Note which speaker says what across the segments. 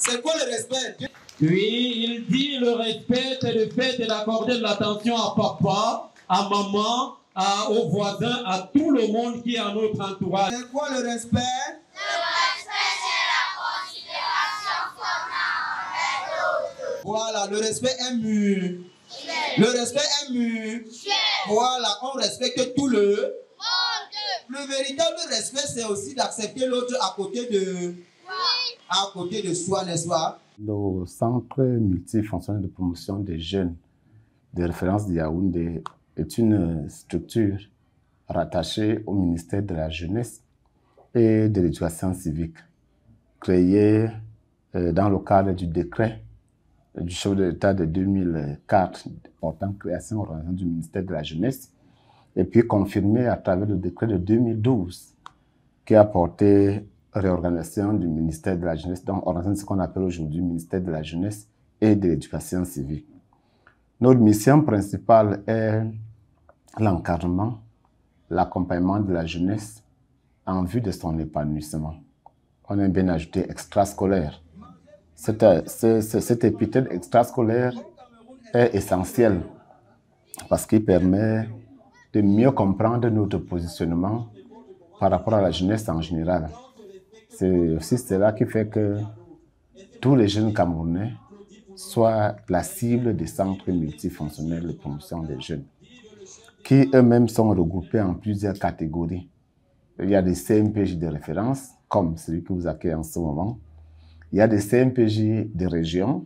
Speaker 1: C'est quoi le respect?
Speaker 2: Oui, il dit le respect, c'est le fait d'accorder de l'attention à papa, à maman, aux voisins, à tout le monde qui est à notre entourage.
Speaker 1: C'est quoi le respect?
Speaker 3: Le respect, c'est la considération qu'on a envers l'autre.
Speaker 1: Voilà, le respect est mûr. Le respect est mûr. Voilà, on respecte tout le monde. Le véritable respect, c'est aussi d'accepter l'autre à côté de soi, n'est-ce pas?
Speaker 4: Le centre multifonctionnel de promotion des jeunes de référence de Yaoundé est une structure rattachée au ministère de la Jeunesse et de l'Éducation civique, créée dans le cadre du décret du chef de l'État de 2004 portant création organisation du ministère de la Jeunesse, et puis confirmée à travers le décret de 2012 qui a porté réorganisation du ministère de la Jeunesse, donc organisation ce qu'on appelle aujourd'hui ministère de la Jeunesse et de l'Éducation civique. Notre mission principale est l'encadrement, l'accompagnement de la jeunesse en vue de son épanouissement. On a bien ajouté extrascolaire. Cet épithète extrascolaire est essentiel parce qu'il permet de mieux comprendre notre positionnement par rapport à la jeunesse en général. C'est aussi cela qui fait que tous les jeunes Camerounais soient la cible des centres multifonctionnels de promotion des jeunes, qui eux-mêmes sont regroupés en plusieurs catégories. Il y a des CMPJ de référence, comme celui que vous accueillez en ce moment. Il y a des CMPJ de région,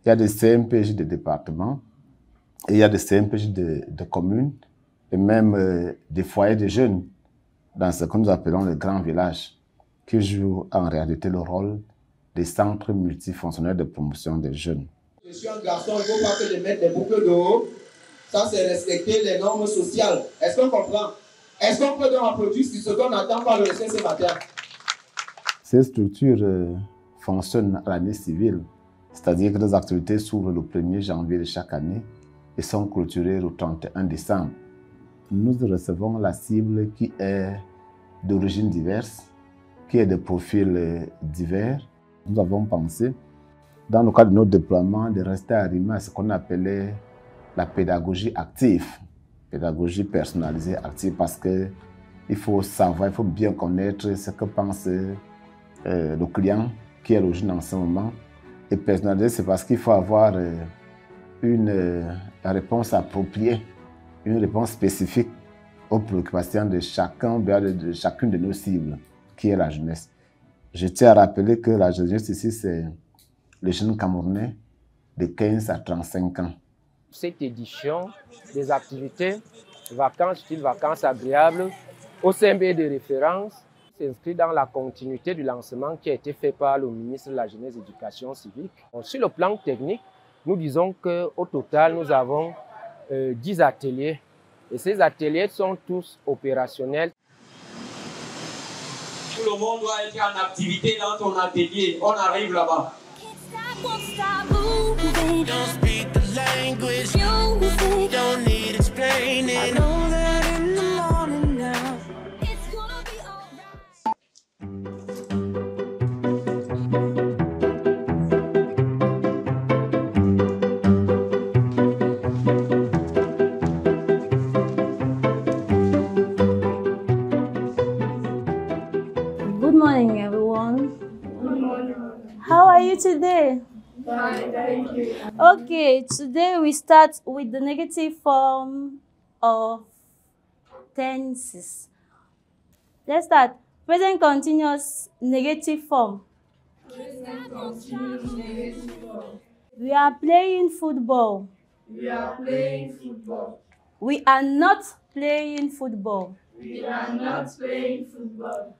Speaker 4: il y a des CMPJ de département, et il y a des CMPJ de communes, et même des foyers de jeunes, dans ce que nous appelons les grands villages, qui jouent en réalité le rôle des centres multifonctionnels de promotion des jeunes.
Speaker 1: Je suis un garçon, il ne faut pas que je mette des boucles d'eau. Ça, c'est respecter les normes sociales. Est-ce qu'on comprend? Est-ce qu'on peut donc applaudir sur ce qu'on attend par le respect ce matin?
Speaker 4: Ces structures fonctionnent à l'année civile, c'est-à-dire que les activités s'ouvrent le 1er janvier de chaque année et sont clôturées le 31 décembre. Nous recevons la cible qui est d'origine diverse, qui est de profils divers. Nous avons pensé, dans le cadre de notre déploiement, de rester arrimé à ce qu'on appelait la pédagogie active, pédagogie personnalisée active, parce qu'il faut savoir, il faut bien connaître ce que pense le client qui est le jeune en ce moment. Et personnaliser, c'est parce qu'il faut avoir une réponse appropriée, une réponse spécifique aux préoccupations de chacune de nos cibles, qui est la jeunesse. Je tiens à rappeler que la jeunesse ici, c'est les jeunes Camerounais de 15 à 35 ans.
Speaker 5: Cette édition des activités vacances, style vacances agréables, au CMB de référence, s'inscrit dans la continuité du lancement qui a été fait par le ministre de la Jeunesse et de l'Éducation civique. Sur le plan technique, nous disons qu'au total, nous avons 10 ateliers. Et ces ateliers sont tous opérationnels.
Speaker 2: Tout le monde doit être en activité dans ton atelier. On arrive là-bas.
Speaker 6: Good morning, everyone.
Speaker 7: Good morning.
Speaker 6: How are you today?
Speaker 7: Fine, thank you.
Speaker 6: Okay, today we start with the negative form of tenses. Let's start. Present continuous negative form.
Speaker 7: Present continuous negative form.
Speaker 6: We are playing football.
Speaker 7: We are playing football.
Speaker 6: We are not playing football.
Speaker 7: We are not playing football.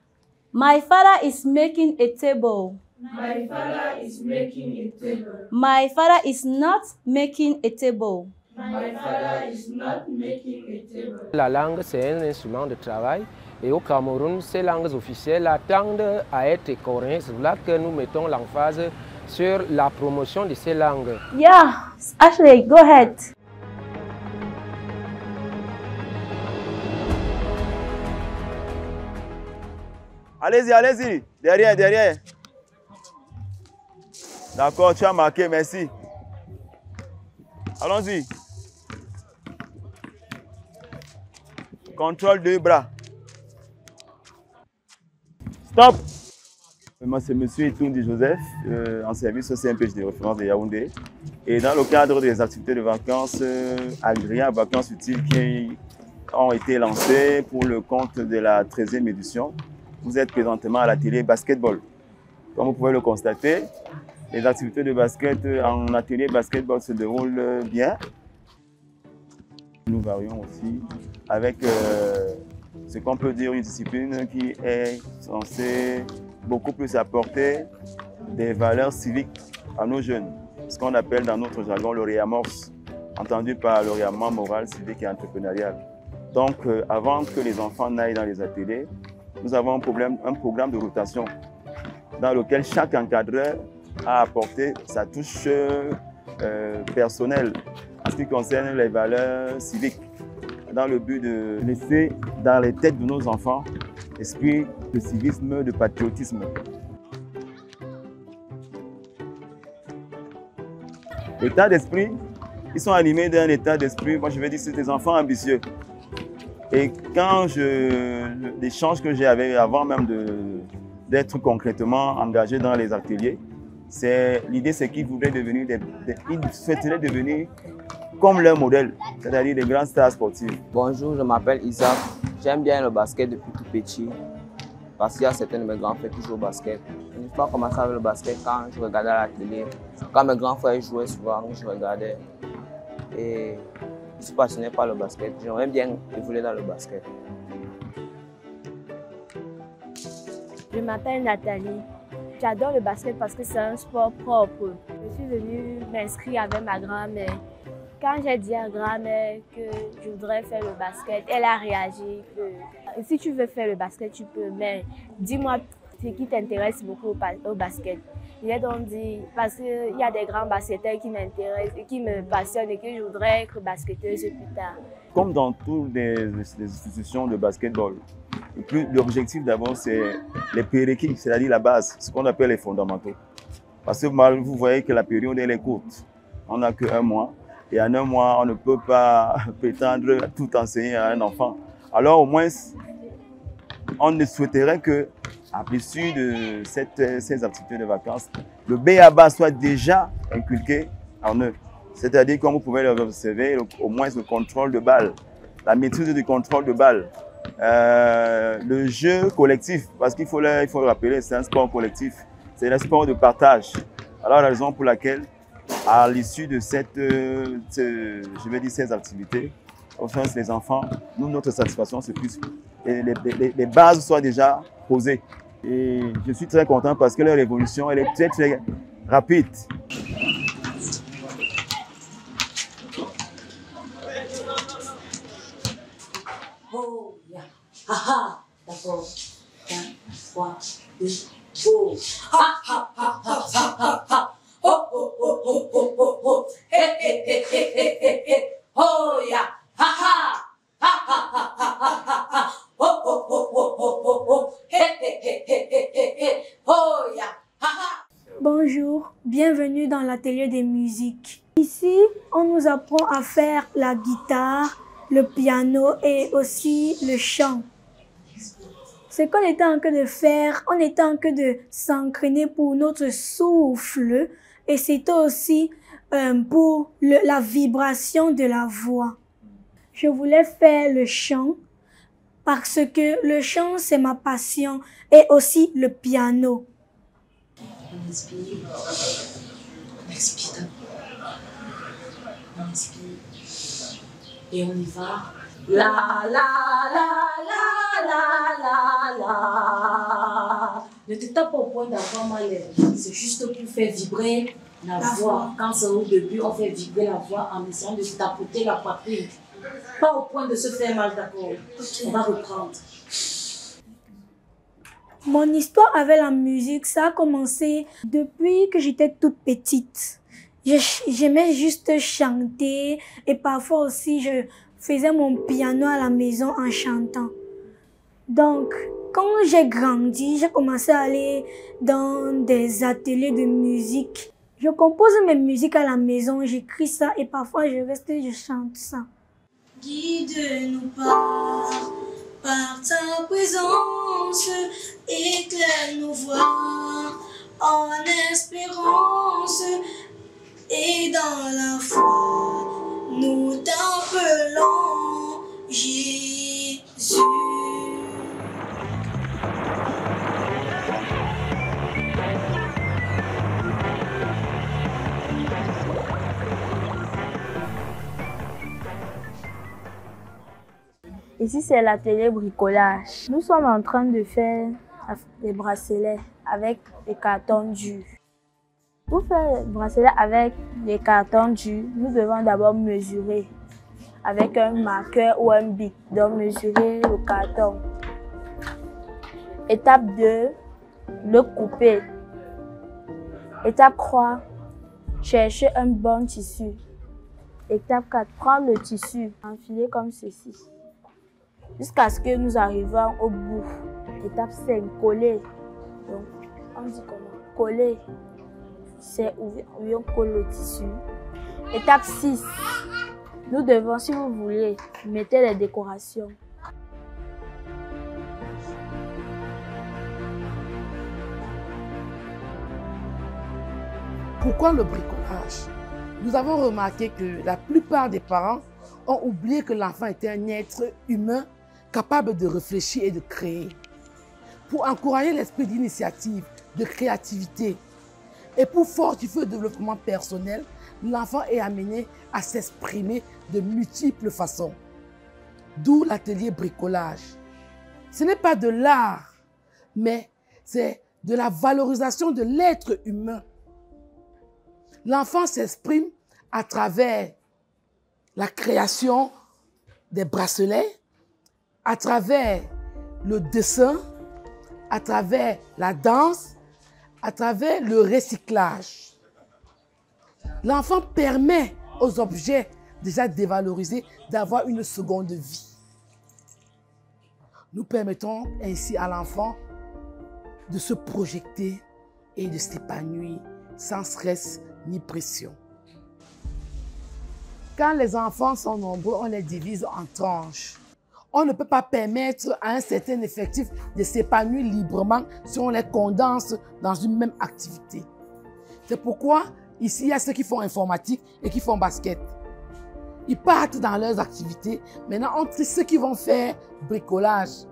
Speaker 6: My father is making a table.
Speaker 7: My father is making a table.
Speaker 6: My father is not making a table.
Speaker 7: My father is not making a table.
Speaker 5: La langue, c'est un instrument de travail. Et au Cameroun, ces langues officielles tendent à être écornées. C'est là que nous mettons l'emphase sur la promotion de ces langues.
Speaker 6: Yeah, Ashley, go ahead.
Speaker 8: Allez-y, allez-y. Derrière, derrière. D'accord, tu as marqué, merci. Allons-y. Contrôle deux bras. Stop. Moi, c'est M. Itoundi Joseph, en service au CMPJ de référence de Yaoundé. Et dans le cadre des activités de vacances agréables, vacances utiles qui ont été lancées pour le compte de la 13e édition, vous êtes présentement à l'atelier basketball. Comme vous pouvez le constater, les activités de basket en atelier basketball se déroulent bien. Nous varions aussi avec ce qu'on peut dire une discipline qui est censée beaucoup plus apporter des valeurs civiques à nos jeunes. Ce qu'on appelle dans notre jargon le réamorce, entendu par le réarmement moral, civique et entrepreneurial. Donc, avant que les enfants n'aillent dans les ateliers, nous avons un programme de rotation dans lequel chaque encadreur a apporté sa touche personnelle en ce qui concerne les valeurs civiques, dans le but de laisser dans les têtes de nos enfants l'esprit de civisme, de patriotisme. L'état d'esprit, ils sont animés d'un état d'esprit, moi je vais dire c'est des enfants ambitieux. Et quand l'échange que j'ai avec avant même d'être concrètement engagé dans les ateliers, l'idée c'est qu'ils voudraient devenir ils souhaiteraient devenir comme leur modèle, c'est-à-dire des grands stars sportifs.
Speaker 9: Bonjour, je m'appelle Isaac. J'aime bien le basket depuis tout petit parce qu'il y a certains de mes grands frères qui jouent au basket. Je n'ai pas commencé avec le basket quand je regardais à la télé. Quand mes grands frères jouaient souvent, je regardais. Et je suis passionné par le basket. J'aimerais bien évoluer dans le basket.
Speaker 6: Je m'appelle Nathalie. J'adore le basket parce que c'est un sport propre. Je suis venue m'inscrire avec ma grand-mère. Quand j'ai dit à grand-mère que je voudrais faire le basket, elle a réagi que si tu veux faire le basket, tu peux, mais dis-moi ce qui t'intéresse beaucoup au basket. J'ai donc dit, parce qu'il y a des grands basketteurs qui m'intéressent et qui me passionnent et que je voudrais être basketteuse plus tard.
Speaker 8: Comme dans toutes les institutions de basketball, l'objectif d'abord c'est les prérequis, c'est-à-dire la base, ce qu'on appelle les fondamentaux. Parce que vous voyez que la période elle est courte, on n'a que 1 mois. Et en 1 mois, on ne peut pas prétendre tout enseigner à un enfant. Alors au moins, on souhaiterait que, à l'issue de ces activités de vacances, le B.A.B.A. soit déjà inculqué en eux. C'est-à-dire, comme vous pouvez l'observer, au moins le contrôle de balle, la maîtrise du contrôle de balle, le jeu collectif, parce qu'il faut le rappeler, c'est un sport collectif, c'est un sport de partage. Alors la raison pour laquelle, à l'issue de ces activités, enfin, les enfants, notre satisfaction, c'est plus les bases soient déjà posées. Et je suis très content parce que leur évolution, elle est très, très rapide.
Speaker 10: Oh, yeah. Haha, d'accord. 1, 3, 2, go. Ha, ha, ha, ha, ha, ha. Oh, oh, oh, oh, oh, oh, oh. Hey, hey, hey, hey, hey, hey, hey. Oh, yeah. Ha, ha. Ha, ha, ha, ha, ha, ha, ha. Oh, oh, oh, oh, oh, oh, oh. Hey, hey, hey, hey, hey, hey, hey. Oh, yeah. Ha, ha.
Speaker 11: Bonjour, bienvenue dans l'atelier des musiques. Ici, on nous apprend à faire la guitare, le piano et aussi le chant. Ce qu'on était en train de faire, on était en train de s'entraîner pour notre souffle et c'était aussi pour la vibration de la voix. Je voulais faire le chant parce que le chant c'est ma passion et aussi le piano.
Speaker 10: On inspire, on expire, on inspire et on y va. La la la la la la la. Ne te tape pas au point d'avoir mal, c'est juste pour faire vibrer la voix. Quand c'est au début, on fait vibrer la voix en essayant de tapoter la poitrine. Pas au point de se faire mal, d'accord. Okay. On va reprendre.
Speaker 11: Mon histoire avec la musique, ça a commencé depuis que j'étais toute petite. J'aimais juste chanter et parfois aussi je faisais mon piano à la maison en chantant. Donc, quand j'ai grandi, j'ai commencé à aller dans des ateliers de musique Je compose mes musiques à la maison, j'écris ça et parfois je chante ça.
Speaker 7: Guide-nous par ta présence, éclaire nos voies en espérance et dans la foi, nous t'appelons Jésus.
Speaker 6: Ici, c'est l'atelier bricolage. Nous sommes en train de faire des bracelets avec des cartons durs. Pour faire les bracelets avec des cartons durs, nous devons d'abord mesurer avec un marqueur ou un bic. Donc, mesurer le carton. Étape 2, le couper. Étape 3, chercher un bon tissu. Étape 4, prendre le tissu, enfiler comme ceci. Jusqu'à ce que nous arrivions au bout. Étape 5, coller. Donc, on dit comment? Coller. C'est où on colle le tissu. Étape 6, nous devons, si vous voulez, mettre les décorations.
Speaker 12: Pourquoi le bricolage? Nous avons remarqué que la plupart des parents ont oublié que l'enfant était un être humain capable de réfléchir et de créer. Pour encourager l'esprit d'initiative, de créativité et pour fortifier le développement personnel, l'enfant est amené à s'exprimer de multiples façons. D'où l'atelier bricolage. Ce n'est pas de l'art, mais c'est de la valorisation de l'être humain. L'enfant s'exprime à travers la création des bracelets, à travers le dessin, à travers la danse, à travers le recyclage. L'enfant permet aux objets déjà dévalorisés d'avoir une seconde vie. Nous permettons ainsi à l'enfant de se projeter et de s'épanouir sans stress ni pression. Quand les enfants sont nombreux, on les divise en tranches. On ne peut pas permettre à un certain effectif de s'épanouir librement si on les condense dans une même activité. C'est pourquoi ici, il y a ceux qui font informatique et qui font basket. Ils partent dans leurs activités. Maintenant, on trie ceux qui vont faire bricolage.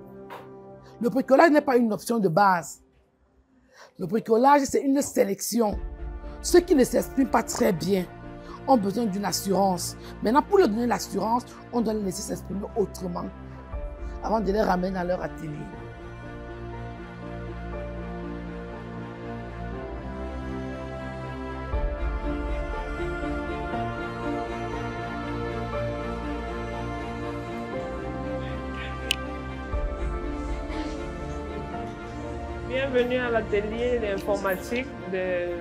Speaker 12: Le bricolage n'est pas une option de base. Le bricolage, c'est une sélection. Ceux qui ne s'expriment pas très bien ont besoin d'une assurance. Maintenant, pour leur donner l'assurance, on doit les laisser s'exprimer autrement avant de les ramener dans leur atelier.
Speaker 13: Bienvenue à l'atelier d'informatique de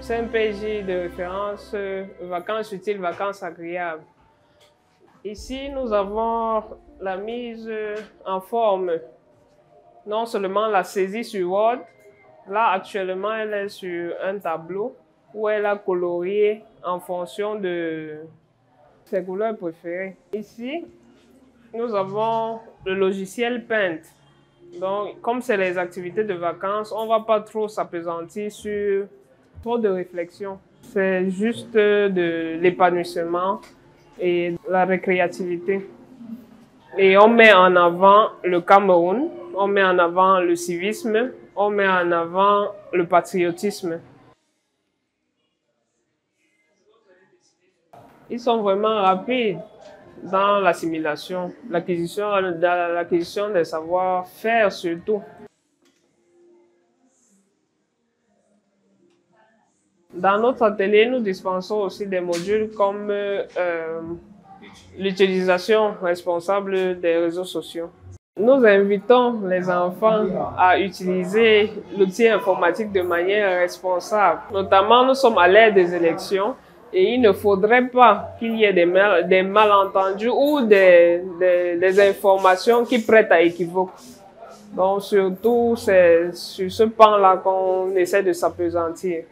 Speaker 13: CMPJ de référence vacances utiles, vacances agréables. Ici, nous avons la mise en forme, non seulement la saisie sur Word. Là, actuellement, elle est sur un tableau où elle a colorié en fonction de ses couleurs préférées. Ici, nous avons le logiciel Paint. Donc, comme c'est les activités de vacances, on ne va pas trop s'appesantir sur trop de réflexion. C'est juste de l'épanouissement et la récréativité. Et on met en avant le Cameroun, on met en avant le civisme, on met en avant le patriotisme. Ils sont vraiment rapides dans l'assimilation, l'acquisition des savoir-faire surtout. Dans notre atelier, nous dispensons aussi des modules comme l'utilisation responsable des réseaux sociaux. Nous invitons les enfants à utiliser l'outil informatique de manière responsable. Notamment, nous sommes à l'ère des élections et il ne faudrait pas qu'il y ait des malentendus ou des informations qui prêtent à équivoque. Donc, surtout, c'est sur ce pan-là qu'on essaie de s'appesantir.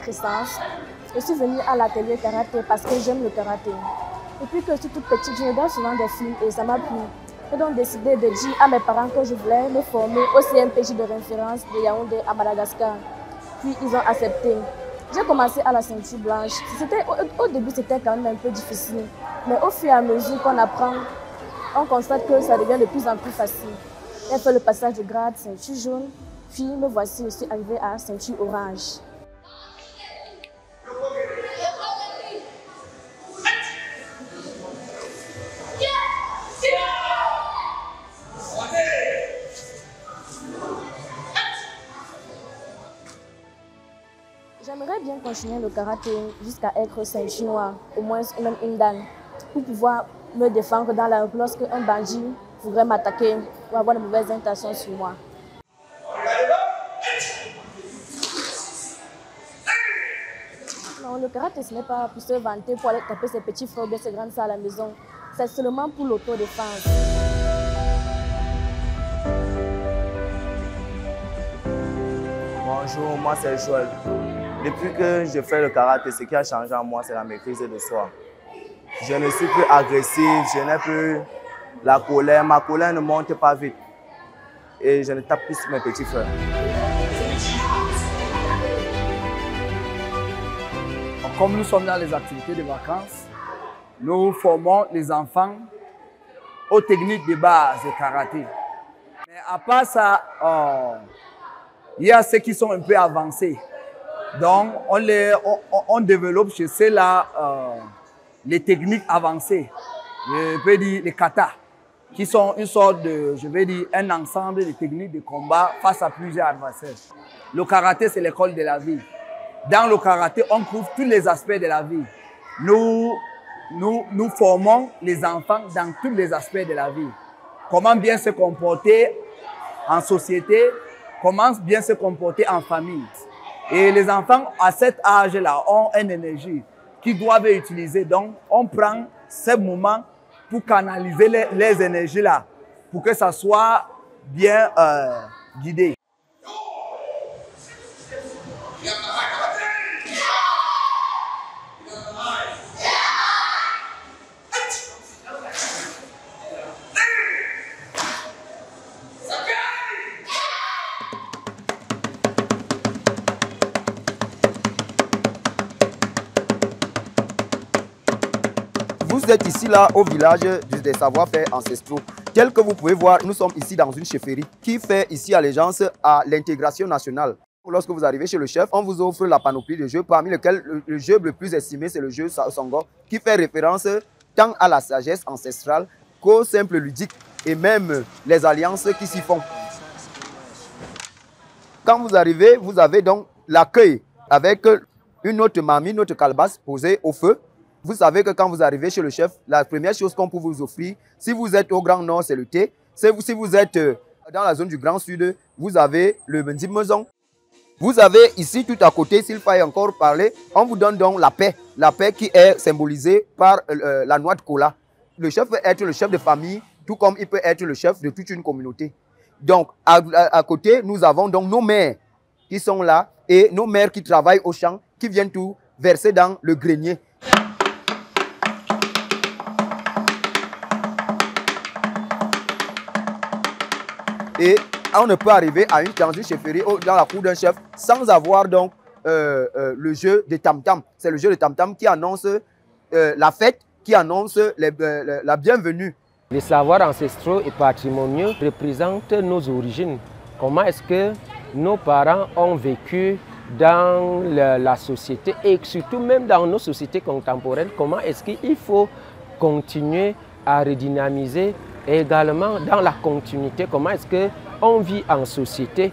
Speaker 6: 4 essences, je suis venue à l'atelier karaté parce que j'aime le karaté. Depuis que je suis toute petite, je regarde souvent des films et ça m'a plu. J'ai donc décidé de dire à mes parents que je voulais me former au CMPJ de référence de Yaoundé à Madagascar. Puis ils ont accepté. J'ai commencé à la ceinture blanche. Au début, c'était quand même un peu difficile. Mais au fur et à mesure qu'on apprend, on constate que ça devient de plus en plus facile. J'ai fait le passage de grade ceinture jaune, puis me voici, je suis arrivée à ceinture orange. J'aimerais bien continuer le karaté jusqu'à être ceinture noire, au moins même une dan, pour pouvoir me défendre dans la rue lorsque un bandit voudrait m'attaquer ou avoir de mauvaises intentions sur moi. Non, le karaté, ce n'est pas pour se vanter, pour aller taper ses petits frères ou ses grandes sœurs à la maison. C'est seulement pour l'autodéfense.
Speaker 9: Bonjour, moi c'est Joël. Depuis que je fais le karaté, ce qui a changé en moi, c'est la maîtrise de soi. Je ne suis plus agressif, je n'ai plus la colère. Ma colère ne monte pas vite. Et je ne tape plus sur mes petits frères.
Speaker 14: Comme nous sommes dans les activités de vacances, nous formons les enfants aux techniques de base de karaté. Mais à part ça, il y a ceux qui sont un peu avancés. Donc, on développe chez ceux-là les techniques avancées. Je peux dire les katas, qui sont une sorte de, je vais dire, un ensemble de techniques de combat face à plusieurs adversaires. Le karaté, c'est l'école de la vie. Dans le karaté, on couvre tous les aspects de la vie. Nous formons les enfants dans tous les aspects de la vie. Comment bien se comporter en société, comment bien se comporter en famille. Et les enfants, à cet âge-là, ont une énergie qu'ils doivent utiliser. Donc, on prend ces moments pour canaliser les énergies-là, pour que ça soit bien guidé.
Speaker 15: Vous êtes ici là au village des savoir-faire ancestraux. Tel que vous pouvez voir, nous sommes ici dans une chefferie qui fait ici allégeance à l'intégration nationale. Lorsque vous arrivez chez le chef, on vous offre la panoplie de jeux, parmi lesquels le jeu le plus estimé, c'est le jeu Songo, qui fait référence tant à la sagesse ancestrale qu'au simple ludique et même les alliances qui s'y font. Quand vous arrivez, vous avez donc l'accueil avec une autre mamie, une autre calebasse posée au feu. Vous savez que quand vous arrivez chez le chef, la première chose qu'on peut vous offrir, si vous êtes au Grand Nord, c'est le thé. Si vous êtes dans la zone du Grand Sud, vous avez le Mendi Maison. Vous avez ici tout à côté, s'il fallait encore parler, on vous donne donc la paix qui est symbolisée par la noix de cola. Le chef peut être le chef de famille, tout comme il peut être le chef de toute une communauté. Donc, à côté, nous avons donc nos mères qui sont là et nos mères qui travaillent au champ, qui viennent tout verser dans le grenier. Et on ne peut arriver dans une chefferie, dans la cour d'un chef, sans avoir donc le jeu de tam-tam. C'est le jeu de tam-tam qui annonce la fête, qui annonce la bienvenue.
Speaker 5: Les savoirs ancestraux et patrimoniaux représentent nos origines. Comment est-ce que nos parents ont vécu dans la société et surtout même dans nos sociétés contemporaines, comment est-ce qu'il faut continuer à redynamiser et également dans la continuité, comment est-ce qu'on vit en société.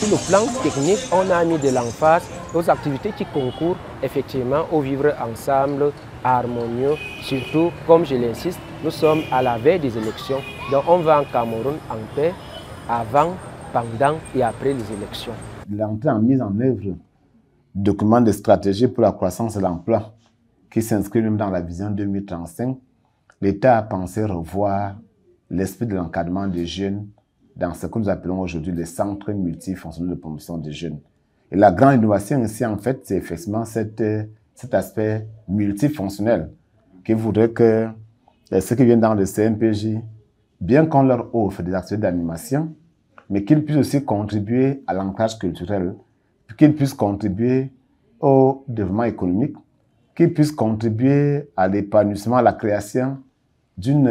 Speaker 5: Sur le plan technique, on a mis de l'emphase aux activités qui concourent effectivement au vivre ensemble harmonieux. Surtout, comme je l'insiste, nous sommes à la veille des élections. Donc on va en Cameroun en paix avant, pendant et après les élections.
Speaker 4: L'entrée en mise en œuvre du document de stratégie pour la croissance et l'emploi qui s'inscrit même dans la vision 2035, l'État a pensé revoir l'esprit de l'encadrement des jeunes dans ce que nous appelons aujourd'hui les centres multifonctionnels de promotion des jeunes. Et la grande innovation ici, en fait, c'est effectivement cet aspect multifonctionnel qui voudrait que ceux qui viennent dans le CMPJ, bien qu'on leur offre des activités d'animation, mais qu'ils puissent aussi contribuer à l'ancrage culturel, qu'ils puissent contribuer au développement économique, qu'ils puissent contribuer à l'épanouissement, à la création d'une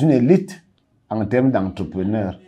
Speaker 4: élite en termes d'entrepreneurs